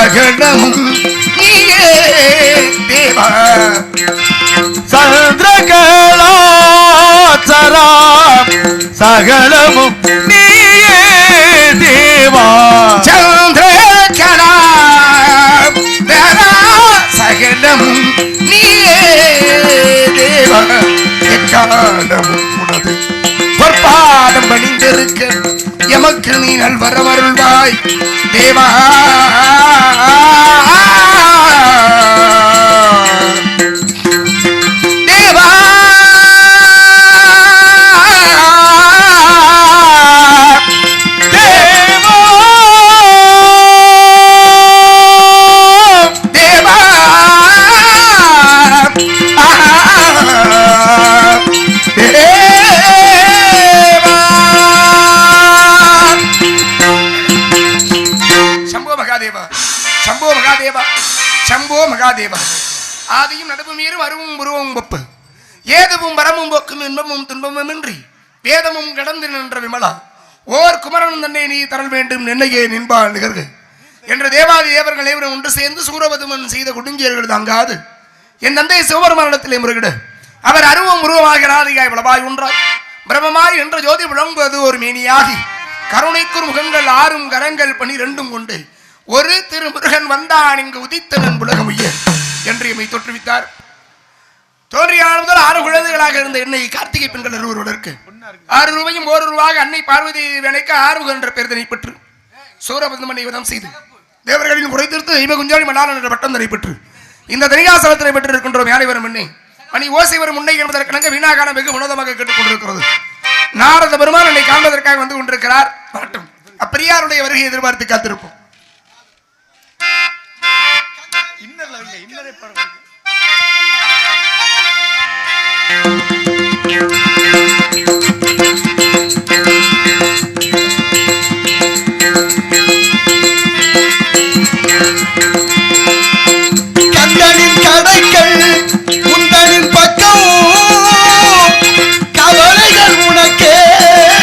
சகலமும் நீயே தேவா சந்திரகலாச்சரா சகலமும் நீயே தேவா சந்திரகலா சகலமும் நீயே தேவா எக்காலமும் உனது பொற்பாதம் பணிந்திருக்க எமக்கு நீ நல்வரமருள்வாய் தேவா தேவா சம்போ மகாதேவா ஆதியும் நடுவும் மீறும் அருவும் உருவம் ஒப்பு ஏதுவும் வரமும் போக்கும் இன்பமும் துன்பமும் இன்றி வேதமும் கடந்து நின்ற விமலா ஓர் குமரன் தன்னை நீ தரல் வேண்டும் என்னையே நின்பால் நிகழ்க என்ற தேவாதி தேவர்கள் ஏவரும் ஒன்று சேர்ந்து சூரபதுமன் செய்த கொடுங்கியர்கள் தாங்காது என் தந்தை சிவபெருமானிடத்திலே முருகிட அவர் அருவம் உருவமாக ராதிகாய் வளவாய் ஒன்றாய் பிரமமாய் என்ற ஜோதி விளங்குவது ஒரு மேனியாகி கருணைக்குர் முகங்கள் 6 கரங்கள் 12 கொண்டு ஒரு திருமுருகன் வந்தான் இங்கு உதித்தனன் உலகம் உய்ய என்று எம்மை தோற்றுவித்தார். தோன்றியான முதல் 6 குழந்தைகளாக இருந்த என்னை கார்த்திகை பெண்கள் 6 ரூபாயும் 1 ரூபாய் அன்னை பார்வதி வேலைக்கு 6 என்ற பெயர்தனை பெற்று சூரபதுமனை வதம் செய்து தேவர்களின் குறை தீர்த்து தெய்வ குஞ்சாலி மணாளன் என்ற பட்டம் தனை பெற்று இந்த தனிகாசலத்தினை பெற்று இருக்கின்றோம். யானை வரும் முன்னே மணி ஓசை வரும் முன்னே என்பதற்கிணங்க வீணாகான வெகு உன்னதமாக கேட்டுக் கொண்டிருக்கிறது. நாரத பெருமான் என்னை காண்பதற்காக வந்து கொண்டிருக்கிறார். வரட்டும், அப்பெரியாருடைய வருகையை எதிர்பார்த்து காத்திருப்போம். கந்தனின் கடைகள் உந்தனின் பக்கம் கவலைகள் உனக்கே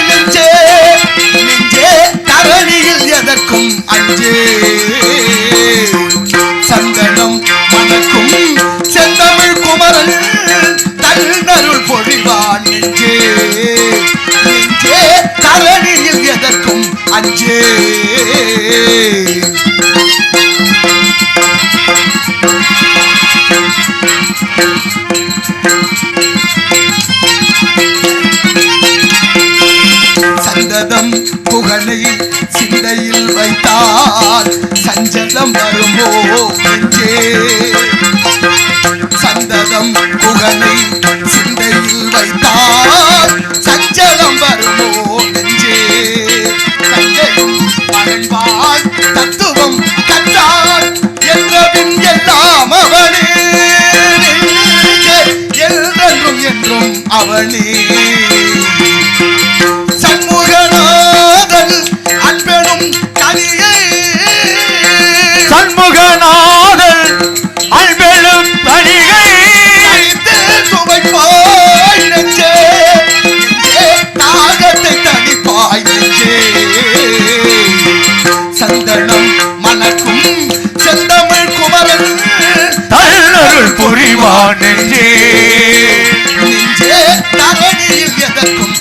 நெஞ்சே நெஞ்சே தரணியில் எதற்கும் அஞ்சே சந்தனம் மணக்கும் செந்தமிழ் குமரன் தன்னருள் பொழிவான் நெஞ்சே நெஞ்சே தரணியில் எதற்கும் அஞ்சே சந்ததம் புகழை சிந்தையில் வைத்தால் சஞ்சலம் வருமோ நெஞ்சே சந்ததம் புகழை சிந்தையில் வைத்தால் சஞ்சலம் வருமோ நெஞ்சே தந்தையும் பண்பால் தத்துவம் கற்றால் என்றபின் எல்லாம் அவனே என்றும் என்றும் அவனே சண்முகநாதன் அன்பெனும் கனியை சண்முகநாதன் அன்பெனும் கனியை சுவைப்பாய் நெஞ்சே தாகத்தை தணிப்பாய் நெஞ்சே சந்தனம் மணக்கும் செந்தமிழ் குமரன் தன்னருள் புரிவான் நெஞ்சே நெஞ்சே தரணியில் எதற்கும்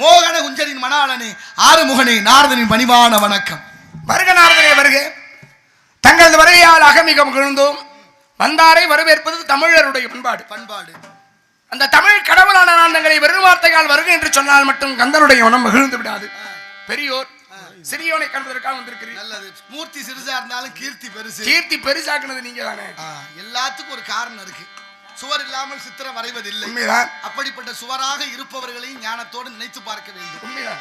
மோகன குஞ்சரின் மணாளனே ஆறுமுகனே நாரதனின் பணிவான வணக்கம். வருக நாரதனே வருக. தங்களது வருகையால் அகமிகம் மகிழ்ந்தோம். வந்தாரை வரவேற்பது தமிழருடைய பண்பாடு. அந்த தமிழ் கடவுளான நான் தங்களை வெறும் வார்த்தையால் வருக என்று சொன்னால் மட்டும் கந்தனுடைய மனம் மகிழ்ந்து விடாது. பெரியோர் சிறியோனை கண்டதற்காக வந்திருக்கிறீர்கள். நல்லது. மூர்த்தி சிறுசா இருந்தாலும் கீர்த்தி பெருசு. கீர்த்தி பெருசாக்குனது நீங்க தானே. எல்லாத்துக்கும் ஒரு காரணம் இருக்கு. சுவர் இல்லாமல் சித்திரம் வரைவதில்லை. உண்மைதான். அப்படிப்பட்ட சுவராக இருப்பவர்களையும் ஞானத்தோடு நினைத்து பார்க்க வேண்டும். உண்மைதான்.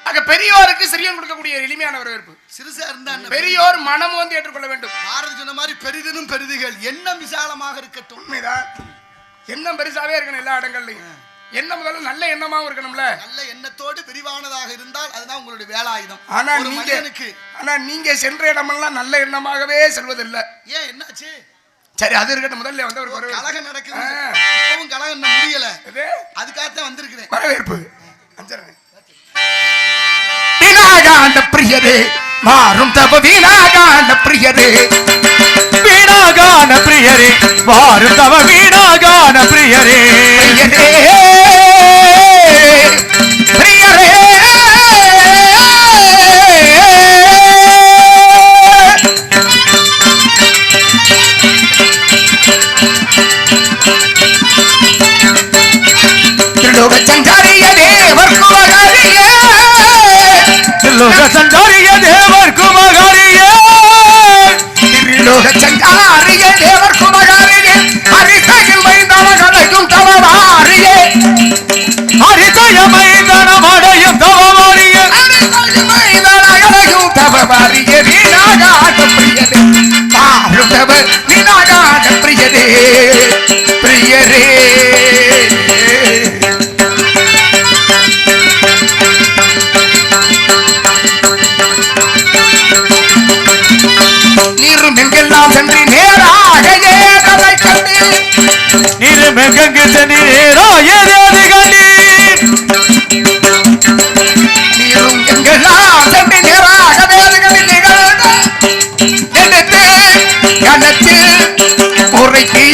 அங்க பெரியோருக்கு சிறியோன் கொடுக்கக்கூடிய எளிமையான வரவேற்பு. சிறுசா இருந்தா பெரியோர் மனம் வந்து ஏற்றுக்கொள்ள வேண்டும். பாரதி சொன்ன மாதிரி பெரிதினும் பெரிதுகள் எண்ணம் விசாலமாக இருக்கட்டும். உண்மைதான். எண்ணம் பெருசாவே இருக்கணும் எல்லா இடங்கள்லயும். எண்ணம் முதல்ல நல்ல எண்ணமாவும் இருக்கணும்ல. நல்ல எண்ணத்தோடு விரிவானதாக இருந்தால் அதுதான் உங்களுடைய வேலாயுதம். ஆனா நீங்க சென்ற இடமெல்லாம் நல்ல எண்ணமாகவே செல்வதில்லை. ஏன் என்னாச்சு? சரி அது இருக்கட்டும். முதல்ல வந்து ஒரு கலகம் நடக்குது. இப்பவும் கலகம் இன்னும் முடியல. அதுக்காகத்தான் வந்திருக்கிறேன். வரவேற்பு. வீணாகாண்ட பிரியரே மாறும் தப வீணாகாண்ட பிரியரே வீணாகான பிரியரே வாரும் தவ வீணாகான பிரியரே பிரியரே திருலோக சஞ்சாரிய தேவர் குமகாரியே திருலோக சஞ்சாரிய தேவர் குமகாரியே திருலோக சஞ்சாரிய தேவர் குமகாரியே ஹரிசகில் மைந்தவகளையும் தவவாரியே ஹரிசயம் மைந்தனமடையும் தவவாரியே ஹரிசகில் மைந்தவகளையும் தவவாரியே வீணாகாண்ட பிரியரே மாறும் தவ வீணாகாண்ட பிரியரே பிரியரே நீருமெங்கெல்லாம் சென்று நேராக ஏதவை கண்டு நீருமெங்கெங்கு சென்று நேராக ஏதேது கண்டு நீரும் எங்கெல்லாம் சென்று நேராக வேதுகளில் நிகழ்ந்து எடுத்து கணத்தில் உரைப்பி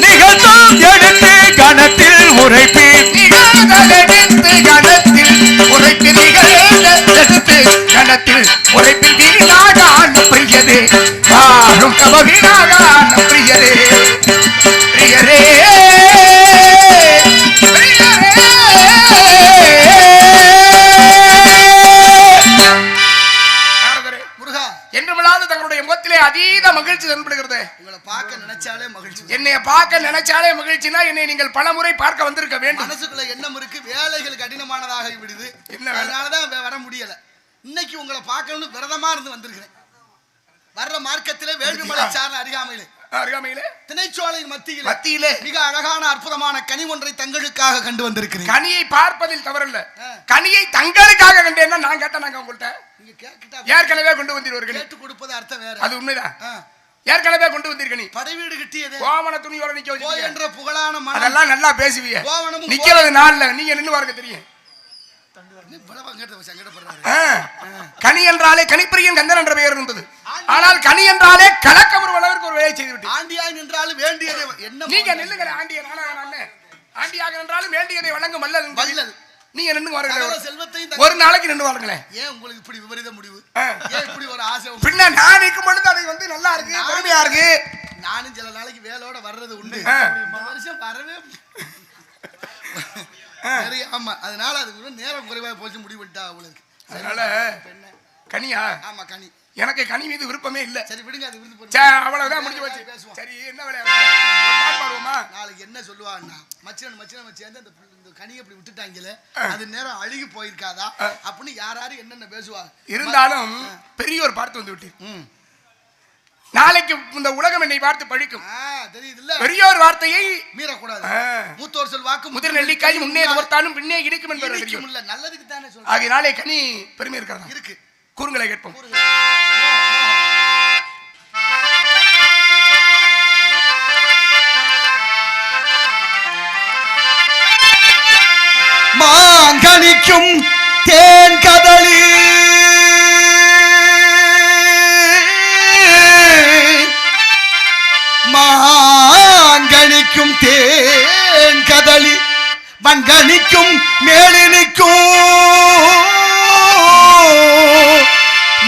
நிகழ்த்தும் எடுத்து கணத்தில் உரைப்பி நிகழ்ந்தெடுத்து கணத்தில் உரைப்பி நிகழ்ந்தெடுத்து கணத்தில் உரைப்பில் வீணாகாண்ட பிரியரே வாழும் தவ வீணாகாண்ட பிரியரே பிரியரே தங்களுடைய முகத்திலே அதீத மகிழ்ச்சி தென்படுகிறது. உங்களை பார்க்க நினைச்சாலே மகிழ்ச்சி. என்னை பார்க்க நினைச்சாலே மகிழ்ச்சினா என்னை நீங்கள் பலமுறை பார்க்க வந்திருக்க வேண்டும். மனசுக்குள்ள எண்ணம் இருக்கு, வேலைகள் கடினமானதாக விடுது, அதனாலதான் வர முடியல. இன்னைக்கு உங்களை பார்க்கணும்னு விரதமா இருந்து வந்திருக்கிறேன். வர்ற மார்க்கத்திலே வேள்விமலை சார்ந்த அருகாமையிலே திணைச்சோலையின் மத்தியிலே மிக அழகான அற்புதமான கனி ஒன்றை தங்களுக்காக கண்டு வந்திருக்கிறேன். கனியை பார்ப்பதில் தவறல்ல, கனியை தங்களுக்காக கண்டேன்னா நான் கேட்டேன். நாங்க உங்கள்கிட்ட ஏற்கனவே கொண்டு வந்தீர்கள், கேட்டு கொடுப்பது அர்த்தம் வேற. அது உண்மைதான். ஏற்கனவே கொண்டு வந்திருக்க. நீ படைவீடு கிட்டியது கோவண துணியோட நிக்க வச்சு என்ற புகழான மனம், அதெல்லாம் நல்லா பேசுவீங்க. நிக்கிறது நாள்ல நீங்க நின்று பாருங்க தெரியும். கனி என்றாலே கனிப்பிரியன் கந்தன் என்ற பெயர் இருந்தது. ஆனால் கனி என்றாலே கலக்கம் ஒரு அளவிற்கு ஒரு வேலை செய்து விட்டு ஆண்டியாய் நின்றாலும் வேண்டியதை என்ன நீங்க நில்லுங்க. ஆண்டிய ஆண்டியாக என்றாலும் வேண்டியதை வழங்கும் வல்லது. நீங்க நின்று வாருங்க. செல்வத்தையும் ஒரு நாளைக்கு நின்று வாருங்களேன். ஏன் உங்களுக்கு இப்படி விபரீத முடிவு? ஏன் இப்படி ஒரு ஆசை? பின்ன நான் நிற்கும் பொழுது அது வந்து நல்லா இருக்கு, பெருமையா இருக்கு. நானும் சில நாளைக்கு வேலோட வர்றது உண்டு. வருஷம் வரவே ஆமா, அதனால அது நேரம் குறைவா போச்சு முடிவுட்டா அவளுக்கு. அதனால கனியா? ஆமா கனி. எனக்கு கனி மீது விருப்பமே இல்ல. சரி விடுங்க, அது விருது போச்சு. அவ்வளவுதான் முடிஞ்சு போச்சு. பேசுவோம். சரி என்ன வேலை பாடுவோமா? நாளைக்கு என்ன சொல்லுவான்னா மச்சன் சேர்ந்து இந்த கனியை அப்படி விட்டுட்டாங்களே, அது நேரம் அழுகி போயிருக்காதா அப்படின்னு யாராரு என்னென்ன பேசுவாங்க. இருந்தாலும் பெரியோர் பார்த்து வந்து விட்டு நாளைக்கு இந்த உலகம் என்னை பார்த்து பழிக்கும். தெரியுது, பெரியோர் வார்த்தையை மீறக்கூடாது. மூத்தோர் சொல் வாக்கு முதிர் நெல்லிக்காய் முன்னே தோர்த்தாலும் பின்னே இடிக்கும் என்பது தெரியும். நல்லதுக்கு தானே சொல்றேன். ஆகையினாலே கனி பெருமை இருக்கிறதா இருக்கு. கூறுங்களை கேட்போம். மாங்கனிக்கும் தேன் கதளி மாங்கனிக்கும் தேன் கதளி வங்கனிக்கும் மேலினிக்கும்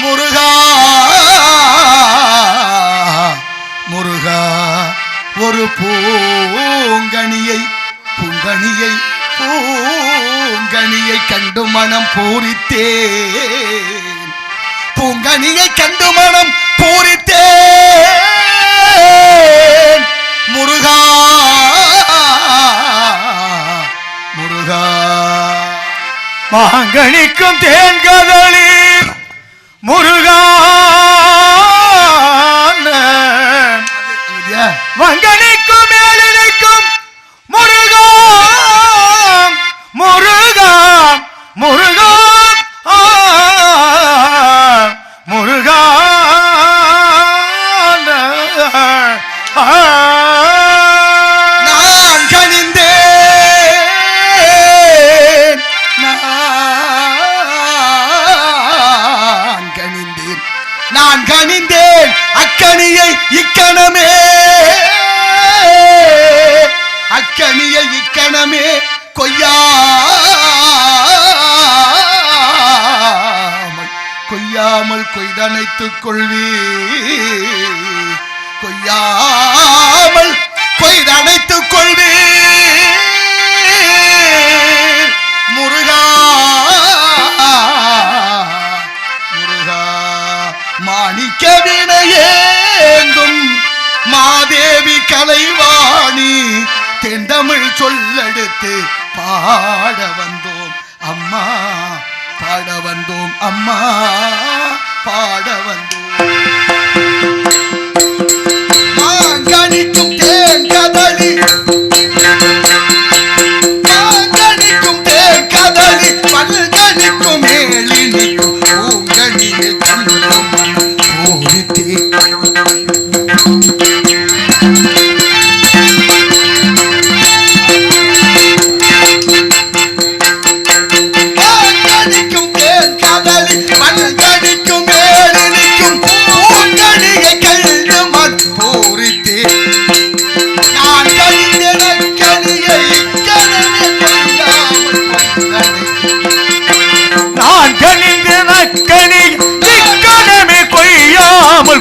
முருகா முருகா ஒரு பூங்கனியை கண்டு மனம் பூரித்தேன். பூங்கனியை கண்டு மனம் பூரித்தேன். முருகா முருகா மாங்கனிக்கும் தேன் கதளி முருகா வங்கனிக்கும் மேலினிக்கும் முருகா முருகா முருகா முருகா கொய்தனைத்துக் கொள்வி கொய்யாமல் கொய்தனைத்துக் கொள்வி முருகா முருகா மாணிக்க வினையேந்தும் மாதேவி கலைவாணி தென்தமிழ் சொல்லெடுத்து பாட வந்தோம் அம்மா பாட வந்தோம் அம்மா பாட வந்தோம் மாங்கனிக்கும் தேன் கதலி மாங்கனிக்கும் தேன் கதலி பல்கனிக்கும் மேலினிக்கும் பூங்கனியில் கண்ணும் ஓடித்தே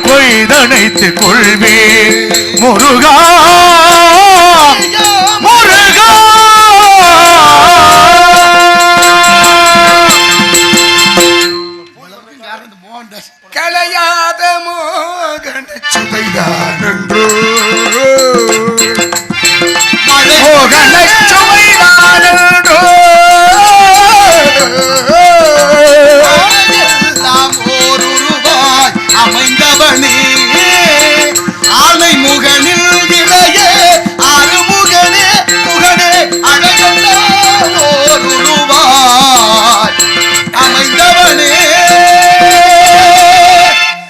கொய்தனைத்துக் கொள்வே முருகா முருகா கலையாத மோகன சுவைதானன்றோ மோகன சுவைதானன்றோ அமைந்தவனே ஆலை முகனில் இளையே ஆறுமுகனே முகனே அழகல்லாய் அமைந்தவனே.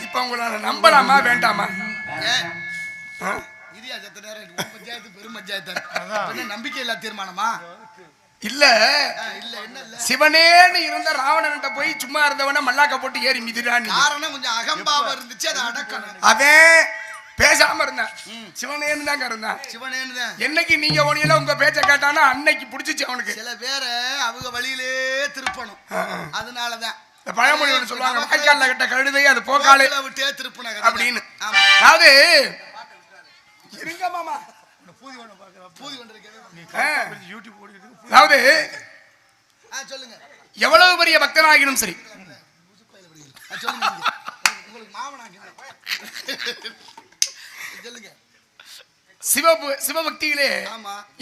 இப்ப உங்களால நம்பலாமா வேண்டாமா? பெரும் பஞ்சாயத்து நம்பிக்கை இல்ல தீர்மானமா இல்ல சிவனேன்னு இருந்த ராவணன்ட்ட போய் சும்மா இருந்தவன மல்லாக்க போட்டு ஏறி மிதிரான். காரணம் கொஞ்சம் அகம்பாவம் இருந்துச்சு, அதை அடக்கணும். அவன் பேசாம இருந்தான், சிவனேன்னு தாங்க இருந்தான். சிவனேன்னு தான். என்னைக்கு நீங்க ஒனியில உங்க பேச்ச கேட்டானா அன்னைக்கு பிடிச்சிச்சு அவனுக்கு. சில பேரை அவங்க வழியிலே திருப்பணும், அதனாலதான் பழமொழி ஒன்று சொல்லுவாங்க, வாய்க்கால கிட்ட கழுதை அது போக்காலே விட்டே திருப்பினாங்க அப்படின்னு. அதாவது இருங்க மாமா, அதாவது சொல்லுங்க, எவ்வளவு பெரிய பக்தனாகினும் சரி, சிவபக்தியிலே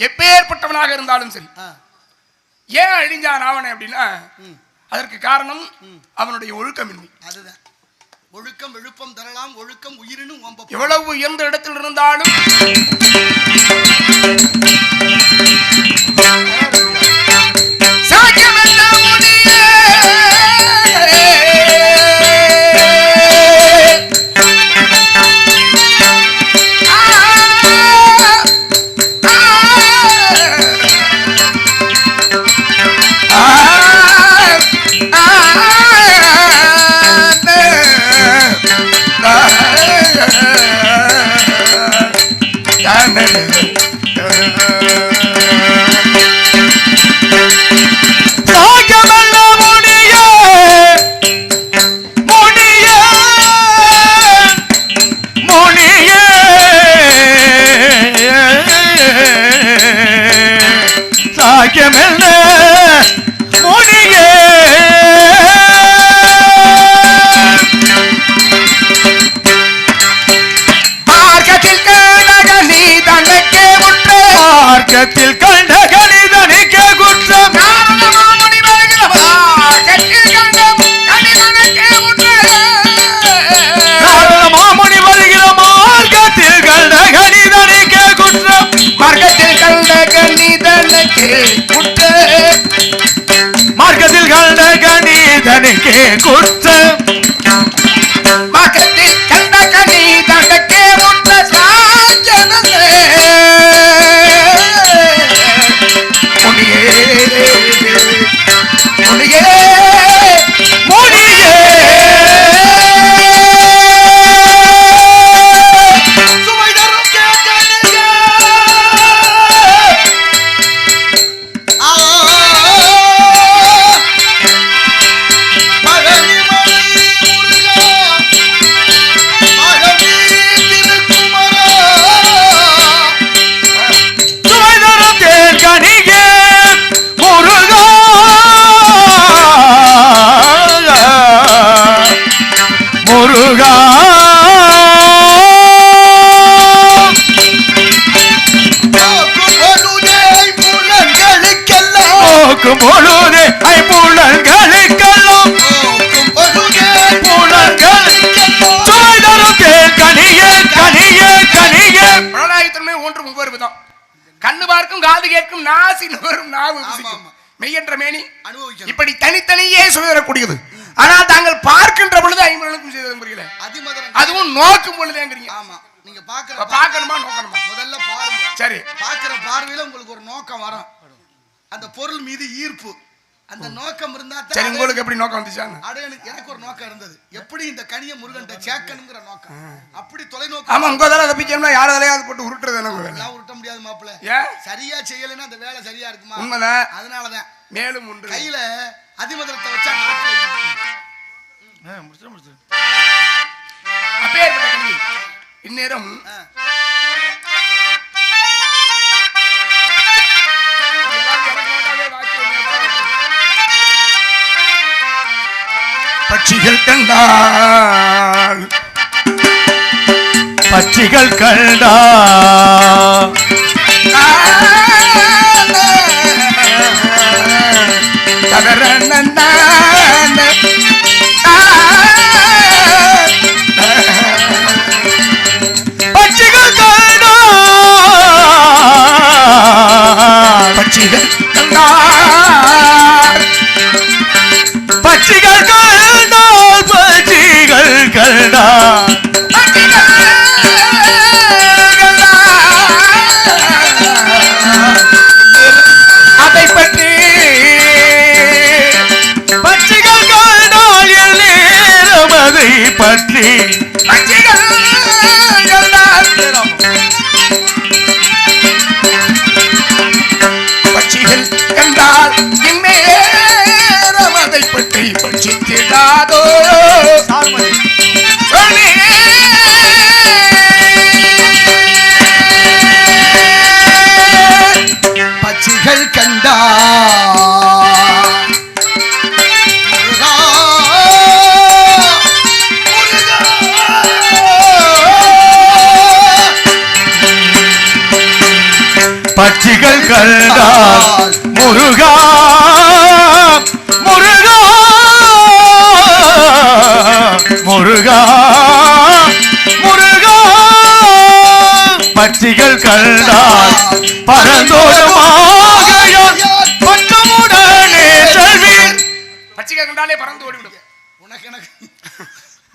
எப்பேற்பட்டவனாக இருந்தாலும் சரி, ஏன் அழிஞ்சான் ராவணன் அப்படின்னா அதற்கு காரணம் அவனுடைய ஒழுக்கமின்மை. அதுதான் ஒழுக்கம் விழுப்பம் தரலாம், ஒழுக்கம் உயிரினும் ஓம்பப்படும். எவ்வளவு உயர்ந்த இடத்தில் இருந்தாலும் கண்ட கணிதனுக்கே குற்றம் மாமுனி வருகிற மார்க்கத்தில் கண்ட கணிதனுக்கே குற்றம், மார்க்கத்தில் கண்ட கணிதனுக்கே குற்றம், மார்க்கத்தில் கண்ட கணிதனுக்கே குற்றம், மார்க்கத்தில் கண்ட கணிதனுக்கே மகனி பார்க்கும் காது கேட்கும் நாசி நுகரும் நாவு ருசிக்கும். மெய்யென்ற மேனி அனுபவிக்கும். இப்படி தனித்தனியே சுதரக்கூடியது. ஆனால் தாங்கள் பார்க்கின்ற பொழுது ஐம்பொருளுக்கும் செய்தது புரியல. அதுவும் நோக்கும் பொழுதுங்கிறீங்க. ஆமா, நீங்க பார்க்கணுமா நோக்கணுமா? முதல்ல பாருங்க. சரி, பார்க்கிற பார்வையில உங்களுக்கு ஒரு நோக்கம் வரும். அந்த பொருள் மீது ஈர்ப்பு, அந்த நோக்கம் இருந்தா சரி. உங்களுக்கு எப்படி நோக்கம் வந்துச்சாங்க? எனக்கு ஒரு நோக்கம் இருந்தது. எப்படி இந்த கனிய முருகன்ட்ட சேர்க்கணுங்கிற நோக்கம். அப்படி தொலைநோக்கு. ஆமா, உங்க தலை தப்பிக்கணும்னா யார தலையாவது போட்டு உருட்டுறது என்ன? எல்லாம் உருட்ட முடியாது மாப்பிள்ள. ஏன் சரியா செய்யலைன்னா அந்த வேலை சரியா இருக்குமா? உண்மைதான். அதனாலதான் மேலும் ஒன்று கையில அதிமதுரத்தை வச்சா முடிச்சு அப்பேற்பட்ட கல்வி இந்நேரம் பட்சிகள் கண்டால் பட்சிகள் கண்டா பட்சிகள் கண்டா பட்சிகள் கண்டா பட்சிகள் கண்டால் பட்சிகள் கண்டா அதை பற்றி பட்சிகள் கண்டால் எல்லேரம் அதை பற்றி பட்சிகள் பட்சிகள் கண்டால் இந்நேரம் அதை பற்றி பட்சித்திடாதோ பட்சிகள் கண்டா பட்சிகள் கண்டால் முருகா முருகா முருகா முருகா பட்சிகள் கண்டால் பரந்தோடுமாக பட்டமுடனே செல்வீர். பட்சிகள் கண்டாலே பறந்து ஓடிவிடும். எனக்கு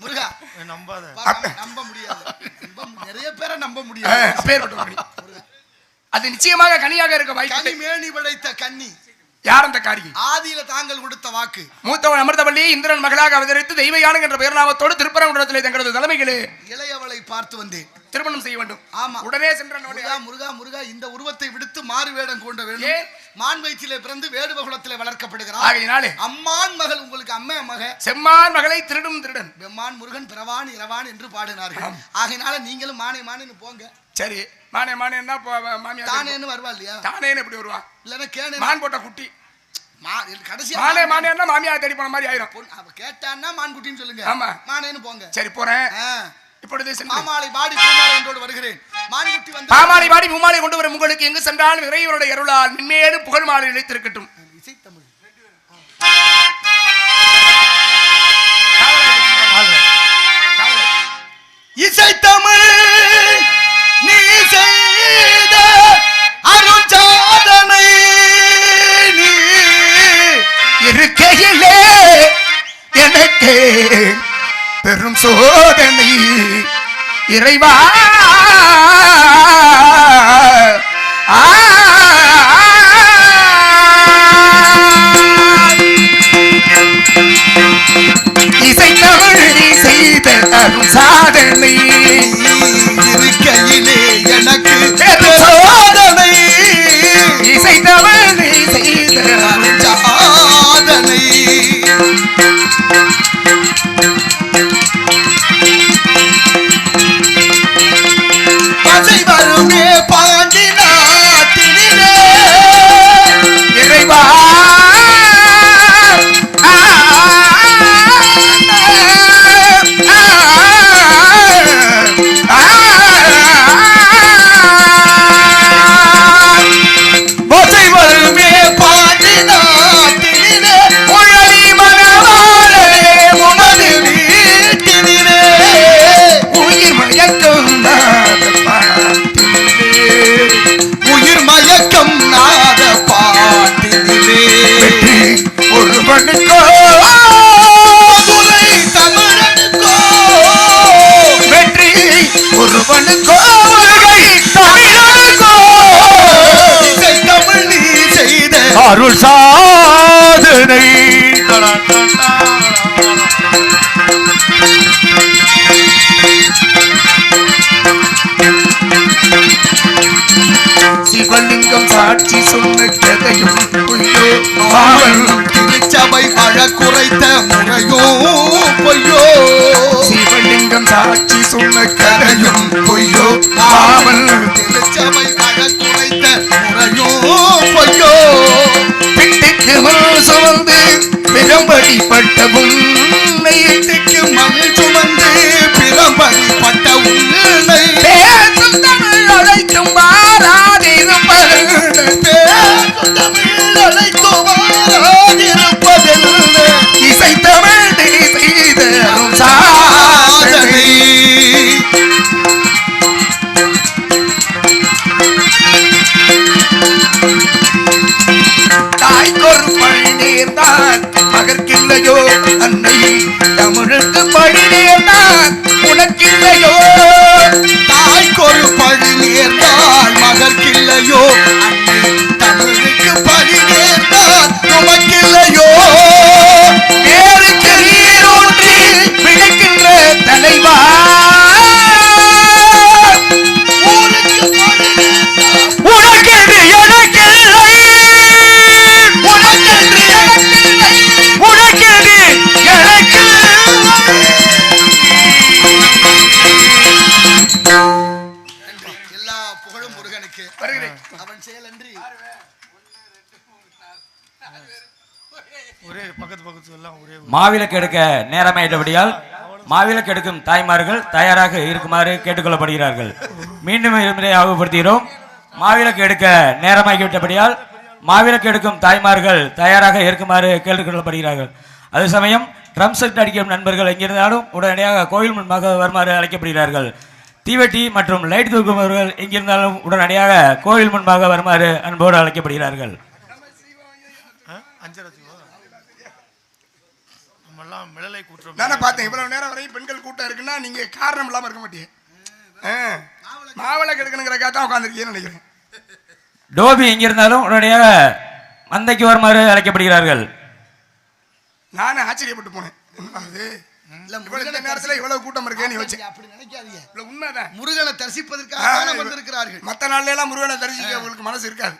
முருகா நம்ப முடியாது. நிறைய பேரை நம்ப முடியாது. அது நிச்சயமாக கனியாக இருக்க வாய்ப்பு. கனி மேனி படைத்த கன்னி யார் அந்த காரிகை? ஆதியில தாங்கள் கொடுத்த வாக்கு. மூத்தவன் அமிர்தவள்ளி இந்திரன் மகளாக அவதரித்து தெய்வ யானை என்ற பெயர் நாமத்தோடு திருப்பரங்குன்றத்திலே தங்களது தலைமைகளே இளையவளை பார்த்து வந்தேன். திருமணம் செய்ய வேண்டும். ஆமா, உடனே சென்ற முருகா முருகா இந்த உருவத்தை விடுத்து மாறு வேடம் கொண்ட வேண்டும். மான் வயிற்றிலே பிறந்து வேடுவகுலத்திலே வளர்க்கப்படுகிறார். ஆகையினாலே அம்மான் மகள் உங்களுக்கு அம்மா மக செம்மான் மகளை திருடும் திருடன் பெம்மான் முருகன் பிறவான் இரவான் என்று பாடினார்கள். ஆகையினால நீங்களும் மானே மானேன்னு போங்க. சரி, மானே மானேன்னா மாமியார் தானேன்னு வருவா இல்லையா? தானேன்னு எப்படி வருவா? இல்லன்னா கேனே மான் போட்ட குட்டி கடைசி மானே மானேன்னா மாமியார் தேடி போன மாதிரி ஆயிரும். அவ கேட்டான்னா மான் குட்டின்னு சொல்லுங்க. ஆமா, மானேன்னு போங்க. சரி போறேன். இப்பொழுது பாமாலை பாடி பூமாலை வருகிறேன். மான்குட்டி வந்து பாமாலை பாடி பூமாலை கொண்டு வரும் உங்களுக்கு எங்கு சென்றாலும் இறைவனுடைய அருளால் மென்மேலும் புகழ் மாலை நிலைத்திருக்கட்டும். இசைத்தமிழ் இசைத்தமிழ் நீ செய்த அருள் சாதனை நீ இருக்கையிலே எனக்கு பெரும் சோதனை இறைவா. இசைத்தமிழ் நீ செய்த அருள் சாதனை இருக்கையிலே எனக்கு பெரும் சோதனை இசைத்தமிழ் நீ செய்த அருள் சாதனை வருமே பாண்டி நாட்டினிலே இறைவா. அருள் சாதனை சிவலிங்கம் சாட்சி சொன்ன கதையும் பொய்யோ திருச்சபை வழக்குரைத்த முறையோ பொய்யோ சிவலிங்கம் சாட்சி சொன்ன கதையும் பொய்யோ பாவல் திருச்சபை வழக்குரைத்த முறையோ பொய்யோ பிட்டுக்கு மண் சுமந்து பெரும்படிப்பட்ட உன்னை வீட்டுக்கு மண் சுமந்து பிறம்படிப்பட்ட உன்னை பேசும் தமிழ் அழைத்தும் மாறாதிருப்பது தமிழ் அழைத்து வாராதிருப்பதில்லை இசைத்தமிழ் நீ செய்தரும் சாதனை தாய்க்கொரு பழி நேர்ந்தான் மகற்கில்லையோ அன்னை தமிழுக்கு பழி நேர்ந்தான் உனக்கில்லையோ தாய்க்கொரு பழி நேர்ந்தால் மகற்கில்லையோ அன்னை தமிழுக்கு பழி நேர்ந்தால் உமக்கில்லையோ நேருக்கு நீரூற்றி விழிக்கின்ற தலைவா ஊருக்கு பழி நேர்ந்தால் உனக்கென்று எனக்கில்லை உனக்கென்று எனக்கில்லை உனக்கென்று எனக்கில்லை எல்லா புகழும் முருகனுக்கு வருகிறேன் அவன் செயலன்றி மாவிளக்கு எடுக்க நேரமாயிட்டபடியால் மாவிளக்கு எடுக்கும் தாய்மார்கள் தயாராக இருக்குமாறு கேட்டுக்கொள்ளப்படுகிறார்கள். மீண்டும் ஞாபகப்படுத்துகிறோம். மாவிளக்கு எடுக்க நேரமாகிவிட்டபடியால் மாவிளக்கு எடுக்கும் தாய்மார்கள் தயாராக இருக்குமாறு கேட்டுக்கொள்ளப்படுகிறார்கள். அதே சமயம் ட்ரம் செட் அடிக்கும் நண்பர்கள் எங்கிருந்தாலும் உடனடியாக கோயில் முன்பாக வருமாறு அழைக்கப்படுகிறார்கள். தீவெட்டி மற்றும் லைட் தூக்குபவர்கள் எங்கிருந்தாலும் உடனடியாக கோயில் முன்பாக வருமாறு அன்போடு அழைக்கப்படுகிறார்கள். நானே பார்த்தேன் இவ்வளவு நேரம் வரையும் பெண்கள் கூட்டம் இருக்குன்னா நீங்க காரணம் இல்லாம இருக்க மாட்டீங்க. மாவிளக்கு எடுக்கணுங்கிறக்காக தான் உட்காந்துருக்கீங்கன்னு நினைக்கிறேன். டோபி எங்கிருந்தாலும் உடனடியாக மந்தைக்கு வருமாறு அழைக்கப்படுகிறார்கள். நானே ஆச்சரியப்பட்டு போனேன். அது இவ்வளவு நேரத்துல இவ்வளவு கூட்டம் இருக்கேன்னு யோசிச்சேன். அப்படி நினைக்காதீங்க. இவ்வளவு உண்மைதான். முருகனை தரிசிப்பதற்காக வந்திருக்கிறார்கள். மத்த நாள்ல எல்லாம் முருகனை தரிசிக்க உங்களுக்கு மனசு இருக்காது.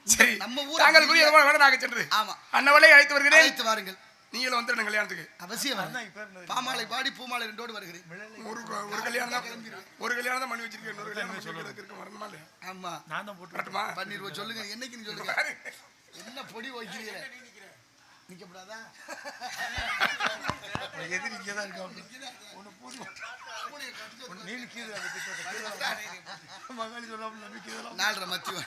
சரி, நம்ம ஊர் தாங்கள் கூறிய வேடனாக சென்று ஆமா அன்னவளை அழைத்து வருகிறேன். அழைத்து வாருங்கள். நீங்களும் வந்துடுங்க கல்யாணத்துக்கு. அவசியம் பாமாலை பாடி பூமாலை ரெண்டோடு வருகிறேன். ஒரு கல்யாணம் தான் பண்ணி வச்சிருக்கேன். இன்னொரு கல்யாணம் சொல்லுறதுக்கு வரணுமா இல்லையா? ஆமா நான் தான் போட்டுமா பண்ணிடுவோம். சொல்லுங்க என்னைக்கு நீ சொல்லுங்க. என்ன பொடி வைக்கிறீங்க? நிக்கப்படாதா? எதிரிக்கே தான் இருக்கா? நாலரை மத்திய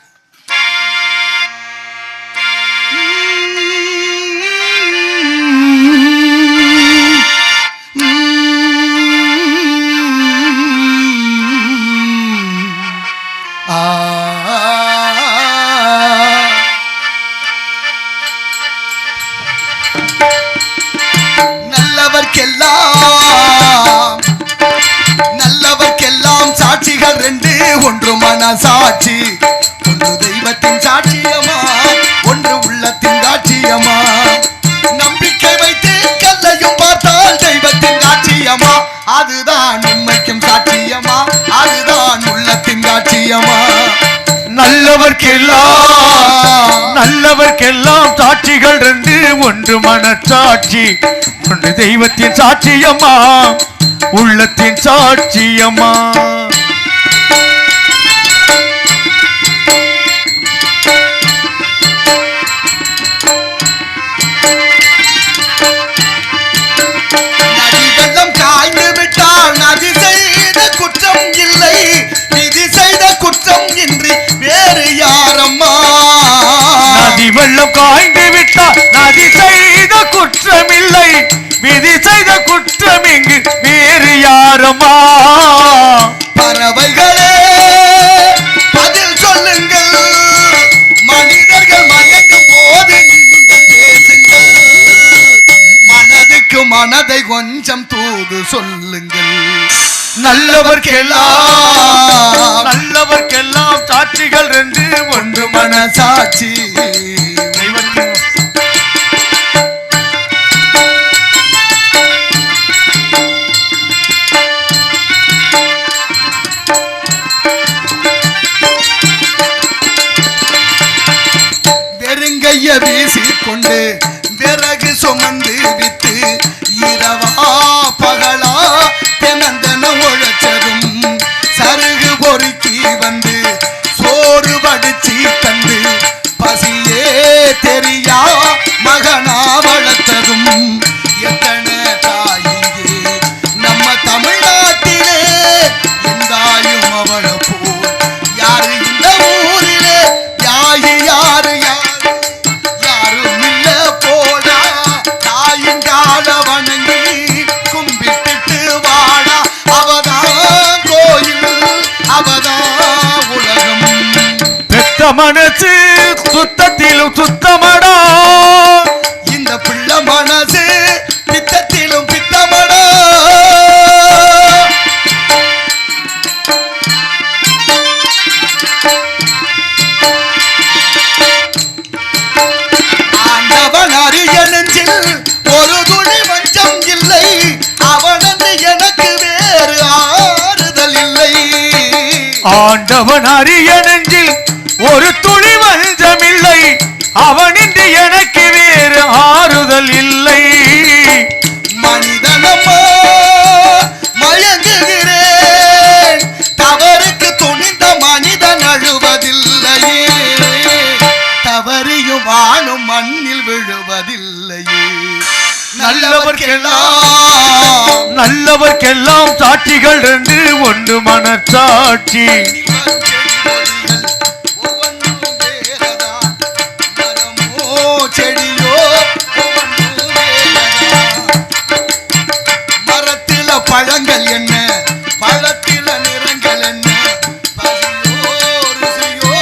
நல்லவர்க்கெல்லாம் சாட்சிகள் ரெண்டு. ஒன்று மனசாட்சி, ஒன்று தெய்வத்தின் சாட்சியமா, ஒன்று உள்ளத்தின் சாட்சியமா. நம்பிக்கை வைத்து கல்லையும் பார்த்தால் தெய்வத்தின் சாட்சியமா, அதுதான் உண்மைக்கும் சாட்சியமா, அதுதான் உள்ளத்தின் சாட்சியமா. நல்லவர்க்கெல்லாம் சாட்சிகள் ரெண்டு. ஒன்று மனசாட்சி, ஒன்று தெய்வத்தின் சாட்சியம்மா, உள்ளத்தின் சாட்சியம்மா. நதி வெள்ளம் காய்ந்து விட்டால் நதி செய்த குற்றம் இல்லை, விதி செய்த குற்றம் இன்றி வேறு யாரம்மா. நதி வெள்ளம் காய்ந்து விட்டால் நதி செய்த குற்றம் இல்லை, விதி செய்த குற்றம் இங்கு வேறு யாரம்மா. பறவைகளே பதில் சொல்லுங்கள், மனிதர்கள் மயங்கும் போது நீங்கள் பேசுங்கள், மனதுக்கு மனதை கொஞ்சம் தூது சொல்லுங்கள். நல்லவர்க்கெல்லாம் சாட்சிகள் ரெண்டு. ஒன்று மனசாட்சி, மனசு சுத்தத்திலும் சுத்தமடா, இந்த பிள்ளை மனசு பித்தத்திலும் பித்தமடா. ஆண்டவன் அறிய நெஞ்சில் ஒரு துளி வஞ்சம் இல்லை, அவனது எனக்கு வேறு ஆறுதல் இல்லை. ஆண்டவன் அறிய நெஞ்சில் ஒரு துளி வஞ்சமில்லை, அவனின்றி எனக்கு வேறு ஆறுதல் இல்லை. மனிதனம்மா மயங்குகிறேன், தவறுக்கு துணிந்த மனிதன் அழுவதில்லையே, தவறியும் வாழும் மண்ணில் விழுவதில்லையே. நல்லவர்க்கெல்லாம் சாட்சிகள் ரெண்டு, ஒன்று மனச்சாட்சி. செடியோ மரத்தில பழங்கள் என்ன, பழத்தில நிறங்கள் என்ன, பசியோ ருசியோ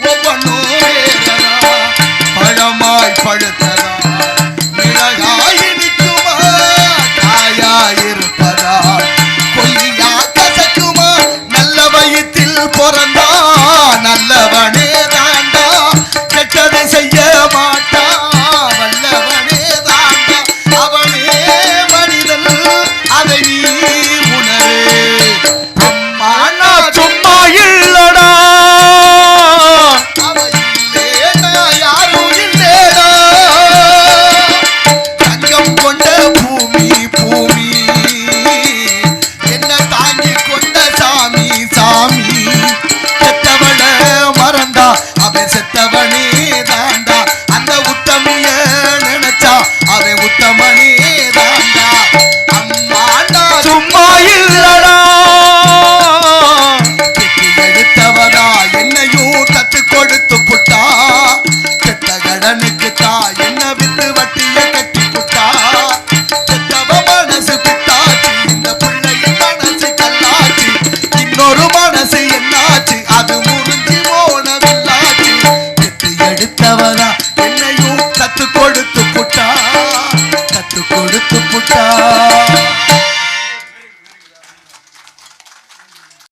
ஒவ்வொன்றும் வேறதா. பழமாய் பழுத்ததா, மிளகாய் இனிக்குமா, காயாயிருப்பதா, கொல்லியா கசக்குமா. நல்ல வயிற்றில் பிறந்தா நல்லவனே தாண்டா, கெட்டது செய்ய மாட்டா வல்லவனே தாண்டா. அவனே மனிதன், அதை நீ உணரு. அம்மா சும்மா இல்லடா, அவ இல்லேடா, யாரும் இல்லேடா. தங்கம் கொண்ட பூமி பூமி, என்ன தாங்கி கொண்ட சாமி சாமி. செத்தவன மறந்தா அவன் செத்தவனே தான்.